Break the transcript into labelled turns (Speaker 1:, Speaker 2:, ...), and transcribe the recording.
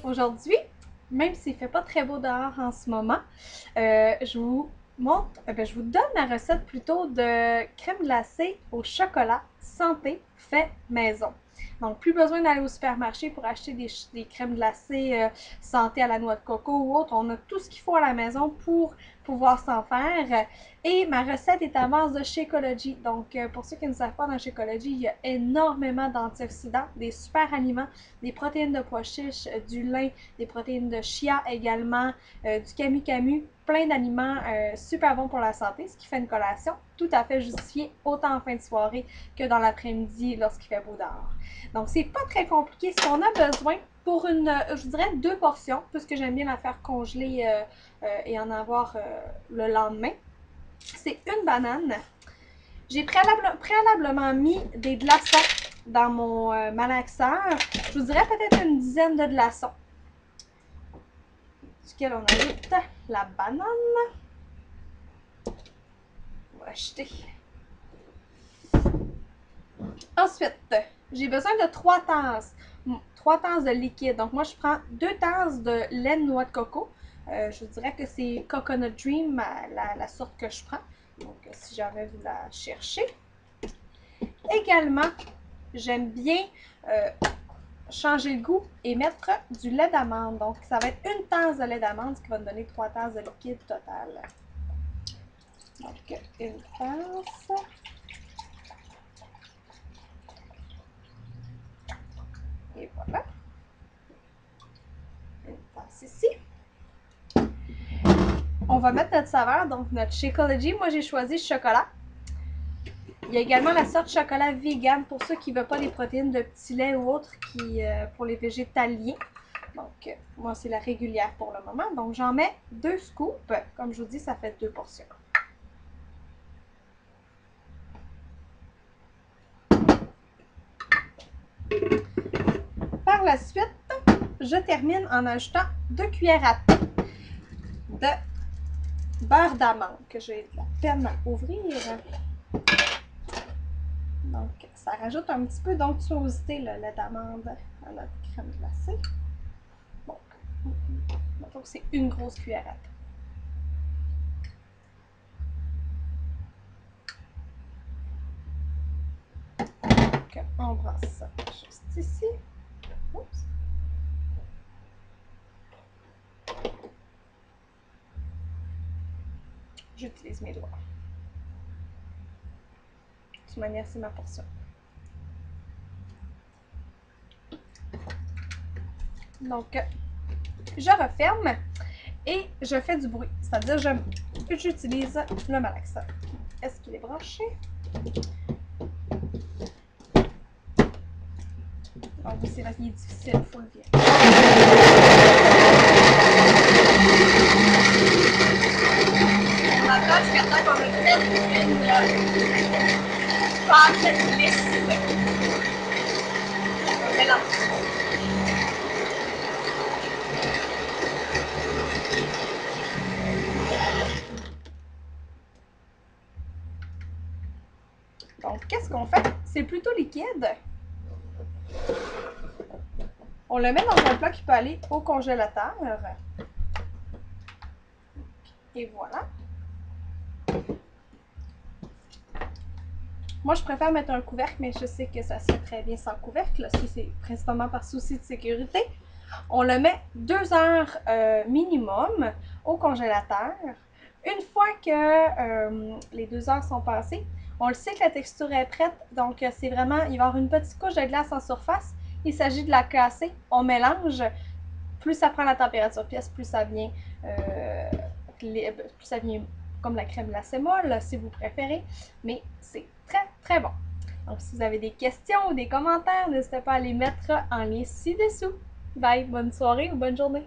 Speaker 1: Aujourd'hui, même s'il ne fait pas très beau dehors en ce moment, je vous montre, je vous donne la recette plutôt de crème glacée au chocolat santé fait maison. Donc, plus besoin d'aller au supermarché pour acheter des crèmes glacées santé à la noix de coco ou autre. On a tout ce qu'il faut à la maison pour pouvoir s'en faire. Et ma recette est à base de Shakeology. Donc, pour ceux qui ne savent pas, dans Shakeology, il y a énormément d'antioxydants, des super aliments, des protéines de pois chiches, du lin, des protéines de chia également, du camu-camu, plein d'aliments super bons pour la santé, ce qui fait une collation tout à fait justifiée, autant en fin de soirée que dans l'après-midi lorsqu'il fait beau dehors. Donc, c'est pas très compliqué. Ce qu'on a besoin pour je dirais 2 portions, puisque j'aime bien la faire congeler et en avoir le lendemain, c'est une banane. J'ai préalablement mis des glaçons dans mon malaxeur. Je vous dirais peut-être une dizaine de glaçons. Duquel on ajoute la banane. On va acheter. Ensuite, j'ai besoin de 3 tasses. 3 tasses de liquide. Donc moi, je prends 2 tasses de lait de noix de coco. Je vous dirais que c'est Coconut Dream, la sorte que je prends. Donc, si j'avais vous la chercher. Également, j'aime bien changer le goût et mettre du lait d'amande. Donc, ça va être une tasse de lait d'amande, ce qui va me donner 3 tasses de liquide total. Donc, une tasse. Et voilà. Une tasse ici. On va mettre notre saveur, donc notre Shakeology. Moi, j'ai choisi chocolat. Il y a également la sorte chocolat vegan pour ceux qui ne veulent pas des protéines de petit lait ou autre pour les végétaliens. Donc, moi, c'est la régulière pour le moment. Donc, j'en mets 2 scoops. Comme je vous dis, ça fait 2 portions. Par la suite, je termine en ajoutant 2 cuillères à thé de beurre d'amande que j'ai de la peine à ouvrir. Donc, ça rajoute un petit peu d'onctuosité, le lait d'amande à notre crème glacée. Bon, donc c'est une grosse cuillère à thé. Donc, on brasse ça juste ici. Oups. J'utilise mes doigts. De toute manière, c'est ma portion. Donc, je referme et je fais du bruit. C'est-à-dire, j'utilise le malaxeur. Est-ce qu'il est branché? Donc, c'est là qu'il est difficile, il faut le virer. On attend jusqu'à temps qu'on a fait une pâte lisse. On mélange. Donc, qu'est-ce qu'on fait? C'est plutôt liquide. On le met dans un plat qui peut aller au congélateur. Et voilà. Moi, je préfère mettre un couvercle, mais je sais que ça se fait très bien sans couvercle. C'est principalement par souci de sécurité. On le met 2 heures minimum au congélateur. Une fois que les 2 heures sont passées, on le sait que la texture est prête. Donc, c'est vraiment, il va y avoir une petite couche de glace en surface. Il s'agit de la casser. On mélange. Plus ça prend la température pièce, plus ça vient comme la crème glacée molle, si vous préférez. Mais c'est très, très bon. Donc, si vous avez des questions ou des commentaires, n'hésitez pas à les mettre en lien ci-dessous. Bye, bonne soirée ou bonne journée.